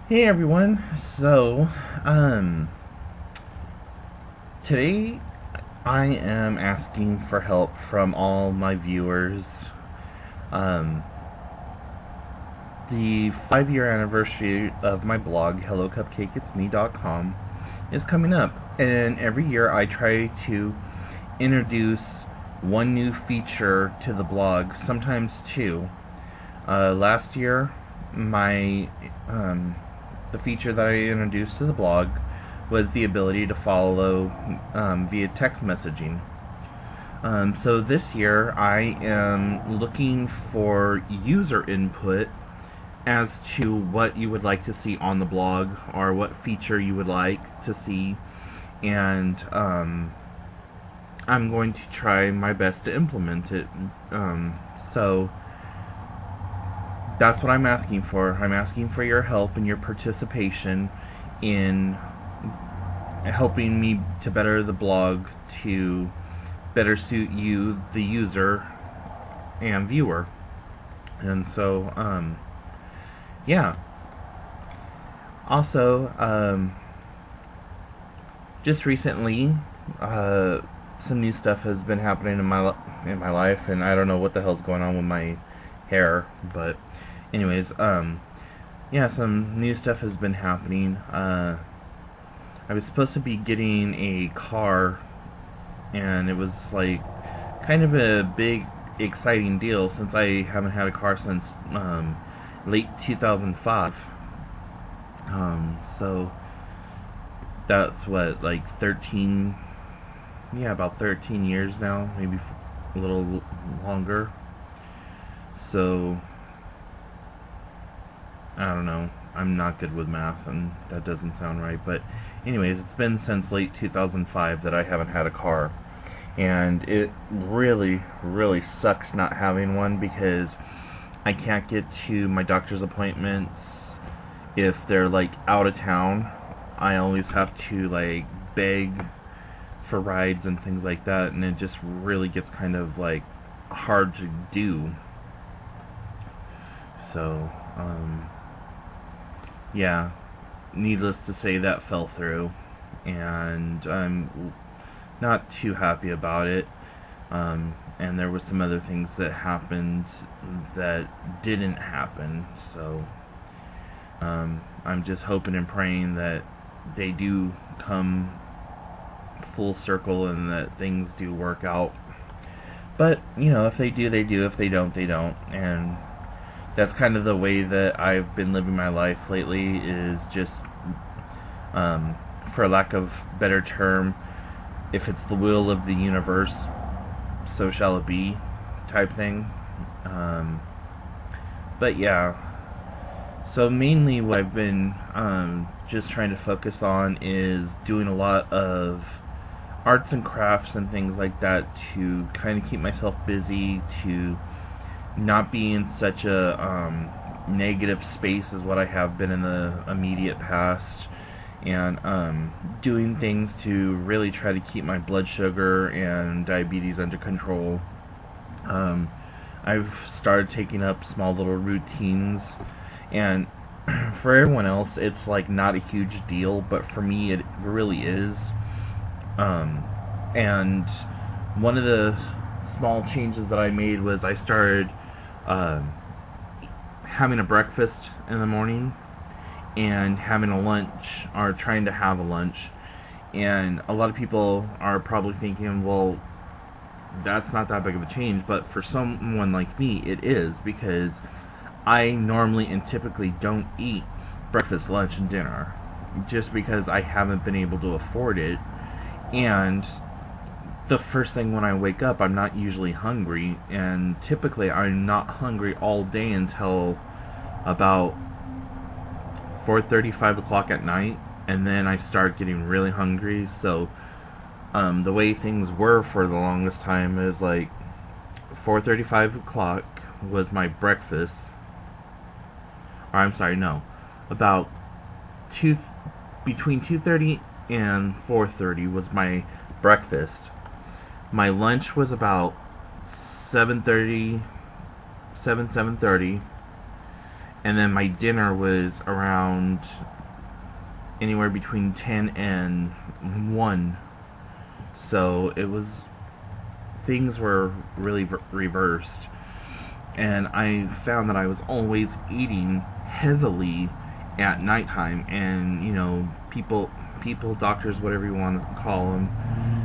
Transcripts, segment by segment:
Hey everyone. Today I am asking for help from all my viewers. Um, the 5-year anniversary of my blog, HelloCupcakeIt'sMe.com, is coming up, and every year I try to introduce one new feature to the blog, sometimes two. Last year, my the feature that I introduced to the blog was the ability to follow via text messaging. So this year I am looking for user input as to what you would like to see on the blog or what feature you would like to see, and I'm going to try my best to implement it. So that's what I'm asking for. I'm asking for your help and your participation in helping me to better the blog to better suit you, the user and viewer. And so, yeah. Also, just recently, some new stuff has been happening in my life, and I don't know what the hell's going on with my hair, but anyways, yeah, some new stuff has been happening. I was supposed to be getting a car, and it was like kind of a big, exciting deal since I haven't had a car since late 2005. So that's what, like 13, yeah, about 13 years now, maybe a little longer. So I don't know. I'm not good with math, and that doesn't sound right. But anyways, it's been since late 2005 that I haven't had a car. And it really, really sucks not having one because I can't get to my doctor's appointments if they're like out of town. I always have to like beg for rides and things like that, and it just really gets kind of like hard to do. So, yeah, needless to say, that fell through, and I'm not too happy about it. And there were some other things that happened that didn't happen, so I'm just hoping and praying that they do come full circle and that things do work out. But, you know, if they do, they do. If they don't, they don't. And that's kind of the way that I've been living my life lately, is just, for lack of better term, if it's the will of the universe, so shall it be, type thing. But yeah, so mainly what I've been just trying to focus on is doing a lot of arts and crafts and things like that to kind of keep myself busy, to not be in such a negative space as what I have been in the immediate past, and doing things to really try to keep my blood sugar and diabetes under control. I've started taking up small little routines, and for everyone else it's like not a huge deal, but for me it really is. And one of the small changes that I made was I started having a breakfast in the morning and having a lunch, or trying to have a lunch. And a lot of people are probably thinking, well, that's not that big of a change, but for someone like me it is, because I normally and typically don't eat breakfast, lunch, and dinner just because I haven't been able to afford it. And the first thing when I wake up, I'm not usually hungry, and typically I'm not hungry all day until about 4:30, 5 o'clock at night, and then I start getting really hungry. So the way things were for the longest time is like 4:30, 5 o'clock was my breakfast. Or I'm sorry, no, about between 2:30 and 4:30 was my breakfast. My lunch was about 7:30, 7:30, and then my dinner was around anywhere between 10 and 1. So it was, things were really reversed, and I found that I was always eating heavily at nighttime. And people, doctors, whatever you want to call them,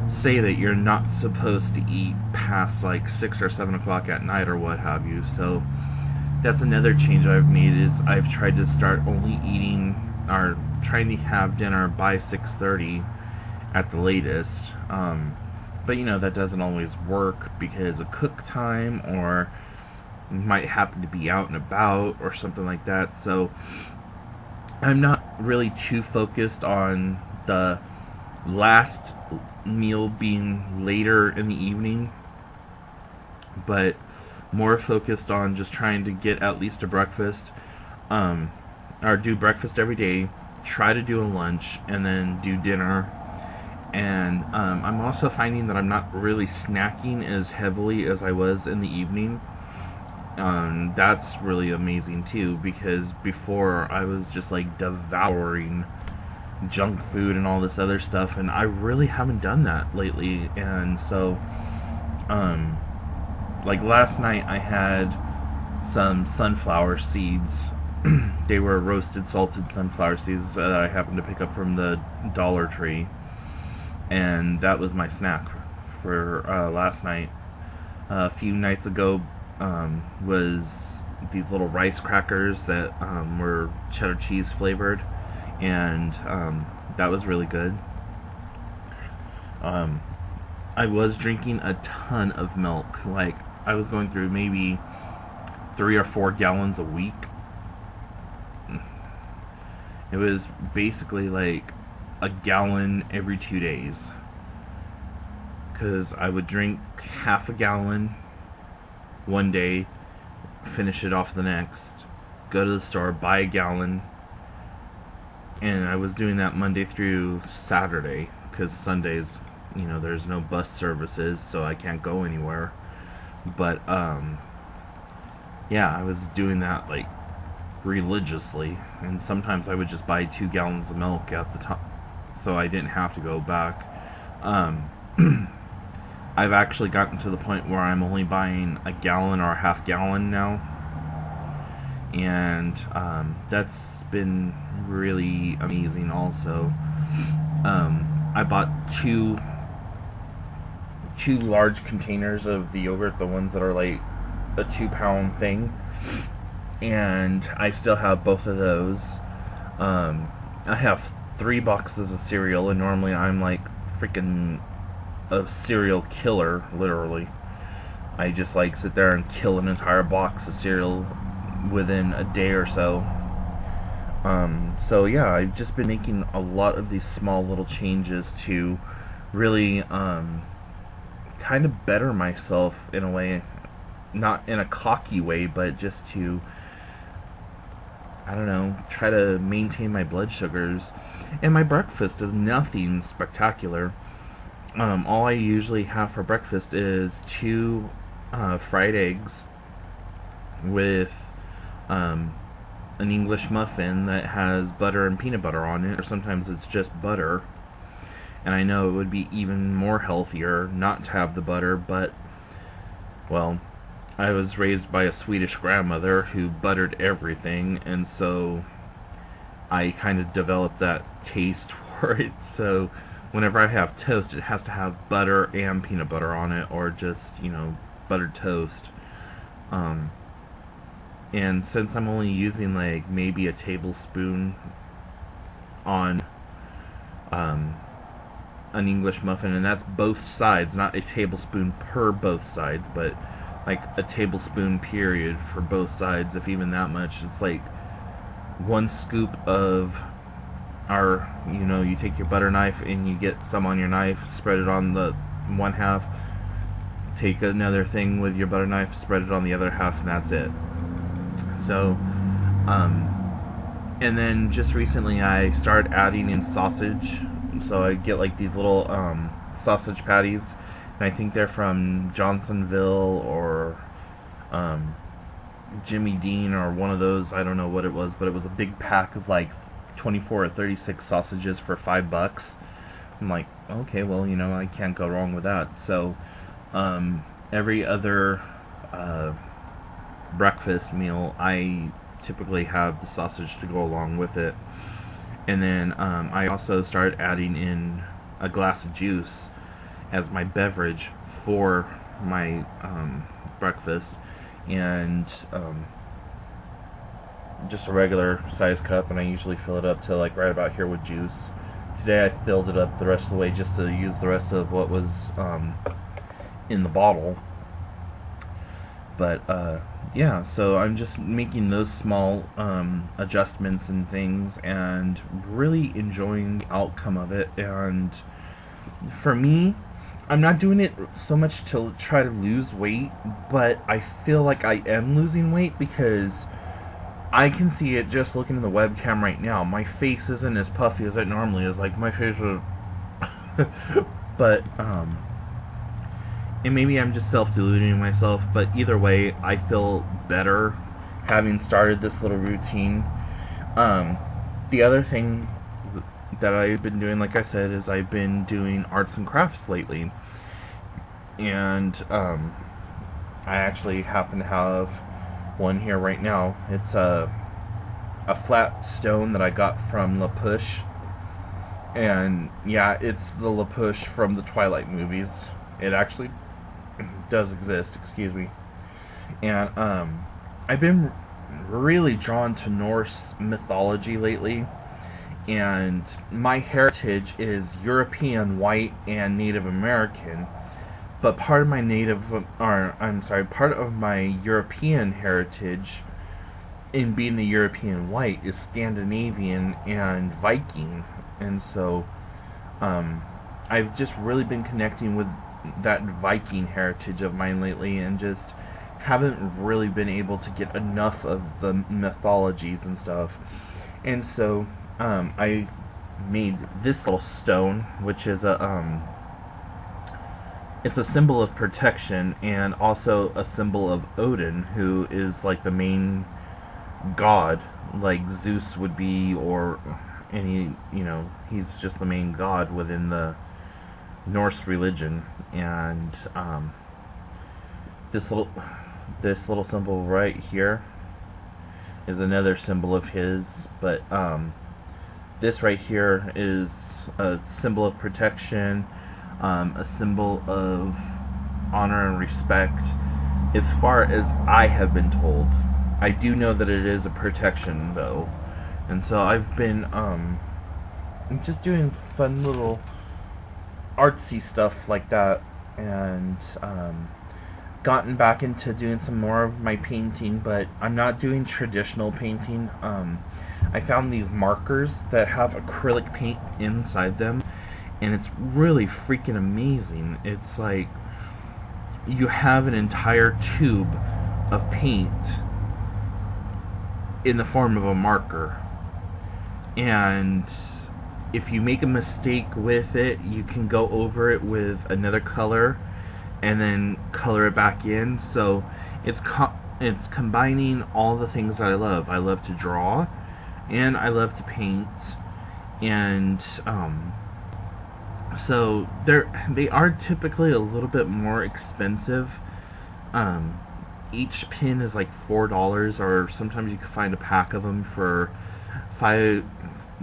say that you're not supposed to eat past like 6 or 7 o'clock at night or what have you. So that's another change I've made, is I've tried to start only eating, or trying to have dinner by 6:30 at the latest. But that doesn't always work because of cook time, or might happen to be out and about or something like that. So I'm not really too focused on the last meal being later in the evening, but more focused on just trying to get at least a breakfast, or do breakfast every day, try to do a lunch, and then do dinner. And I'm also finding that I'm not really snacking as heavily as I was in the evening. That's really amazing too, because before I was just like devouring junk food and all this other stuff, and I really haven't done that lately. And so like last night I had some sunflower seeds. They were roasted salted sunflower seeds that I happened to pick up from the Dollar Tree, and that was my snack for last night. A few nights ago was these little rice crackers that were cheddar cheese flavored, and that was really good. I was drinking a ton of milk. Like, I was going through maybe 3 or 4 gallons a week. It was basically like a gallon every 2 days, because I would drink half a gallon one day, finish it off the next, go to the store, buy a gallon, and I was doing that Monday through Saturday, because Sundays, there's no bus services, so I can't go anywhere. But yeah, I was doing that like religiously, and sometimes I would just buy 2 gallons of milk at the time, so I didn't have to go back. I've actually gotten to the point where I'm only buying a gallon or a half gallon now, and that's been really amazing also. I bought two large containers of the yogurt, the ones that are like a 2-pound thing, and I still have both of those. I have 3 boxes of cereal, and normally I'm like freaking a cereal killer, literally. I just like sit there and kill an entire box of cereal within a day or so. So yeah, I've just been making a lot of these small little changes to really kind of better myself in a way, not in a cocky way, but just to, I don't know, try to maintain my blood sugars. And my breakfast is nothing spectacular. All I usually have for breakfast is 2 fried eggs with an English muffin that has butter and peanut butter on it, or sometimes it's just butter. And I know it would be even more healthier not to have the butter, but, well, I was raised by a Swedish grandmother who buttered everything, and so I kind of developed that taste for it. So whenever I have toast, it has to have butter and peanut butter on it, or just, buttered toast. And since I'm only using like maybe a tablespoon on an English muffin, and that's both sides, not a tablespoon per both sides, but like a tablespoon period for both sides, if even that much. It's like 1 scoop of our, you take your butter knife and you get some on your knife, spread it on the one half, take another thing with your butter knife, spread it on the other half, and that's it. So and then just recently I started adding in sausage. So I get like these little sausage patties, and I think they're from Johnsonville or Jimmy Dean or one of those. I don't know what it was, but it was a big pack of like 24 or 36 sausages for $5. I'm like, okay, well, I can't go wrong with that. So every other breakfast meal, I typically have the sausage to go along with it. And then I also started adding in a glass of juice as my beverage for my breakfast, and just a regular size cup, and I usually fill it up to like right about here with juice. Today I filled it up the rest of the way just to use the rest of what was in the bottle. But yeah, so I'm just making those small adjustments and things, and really enjoying the outcome of it. And for me, I'm not doing it so much to try to lose weight, but I feel like I am losing weight because I can see it just looking in the webcam right now. My face isn't as puffy as it normally is. Like, my face is... but, and maybe I'm just self-deluding myself, but either way, I feel better having started this little routine. The other thing that I've been doing, like I said, is I've been doing arts and crafts lately. And I actually happen to have one here right now. It's a flat stone that I got from La Push. And yeah, it's the La Push from the Twilight movies. It actually does exist, excuse me. And I've been really drawn to Norse mythology lately. And my heritage is European, white, and Native American. But part of my part of my European heritage in being the European white is Scandinavian and Viking. And so I've just really been connecting with that Viking heritage of mine lately, and just haven't really been able to get enough of the mythologies and stuff. And so I made this little stone, which is it's a symbol of protection, and also a symbol of Odin, who is like the main god, like Zeus would be, or any, he's just the main god within the Norse religion. And this little symbol right here is another symbol of his, but this right here is a symbol of protection, a symbol of honor and respect, as far as I have been told. I do know that it is a protection, though, and so I've been just doing fun little artsy stuff like that, and gotten back into doing some more of my painting, but I'm not doing traditional painting. I found these markers that have acrylic paint inside them, and it's really freaking amazing. It's like you have an entire tube of paint in the form of a marker, and if you make a mistake with it, you can go over it with another color and then color it back in. So it's combining all the things that I love. I love to draw, and I love to paint, and so they are typically a little bit more expensive. Each pin is like $4, or sometimes you can find a pack of them for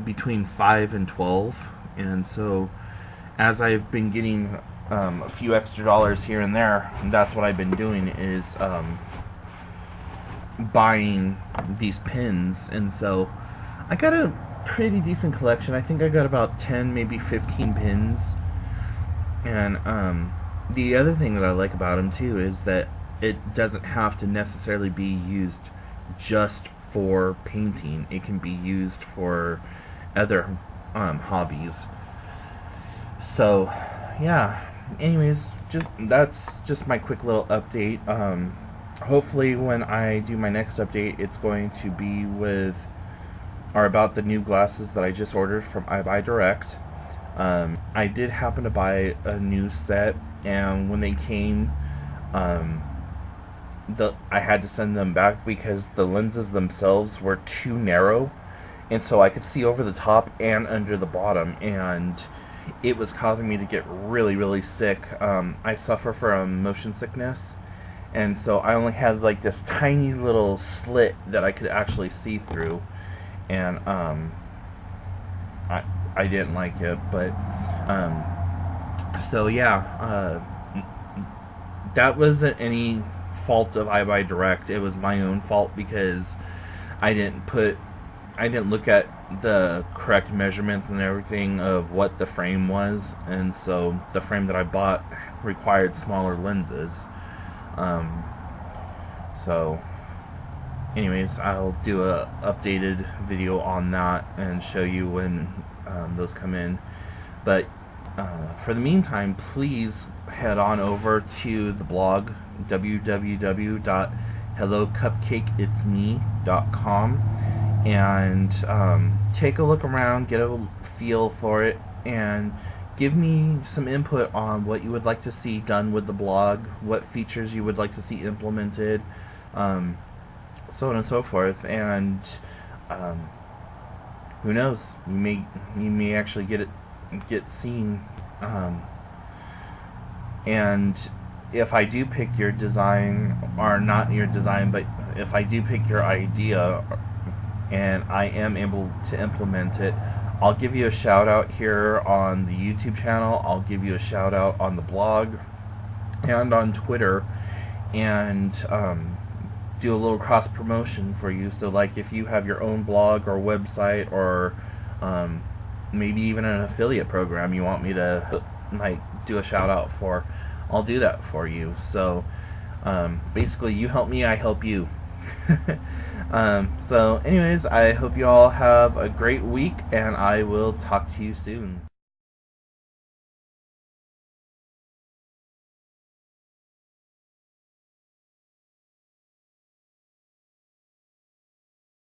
between 5 and 12. And so as I've been getting a few extra dollars here and there, that's what I've been doing, is buying these pins. And so I got a pretty decent collection. I think I got about 10, maybe 15 pins. And the other thing that I like about them too is that it doesn't have to necessarily be used just for painting. It can be used for other hobbies. So yeah, anyways, that's just my quick little update. Hopefully when I do my next update, it's going to be about the new glasses that I just ordered from iBuyDirect. I did happen to buy a new set, and when they came, I had to send them back because the lenses themselves were too narrow, and so I could see over the top and under the bottom, and it was causing me to get really, really sick. I suffer from motion sickness, and so I only had like this tiny little slit that I could actually see through, and I didn't like it, but um, so yeah, that wasn't any fault of iBuyDirect. It was my own fault because I didn't put I didn't look at the correct measurements and everything of what the frame was, and so the frame that I bought required smaller lenses. Um, so, anyways, I'll do a updated video on that and show you when those come in. But for the meantime, please head on over to the blog www.hellocupcakeitsme.com and take a look around, get a feel for it, and give me some input on what you would like to see done with the blog, what features you would like to see implemented, so on and so forth. And who knows, you may actually get seen. And if I do pick your design, or not your design, but if I do pick your idea and I am able to implement it, I'll give you a shout out here on the YouTube channel, I'll give you a shout out on the blog and on Twitter, and do a little cross promotion for you. So like if you have your own blog or website, or maybe even an affiliate program you want me to like do a shout out for, I'll do that for you. So basically, you help me, I help you. So anyways, I hope you all have a great week, and I will talk to you soon.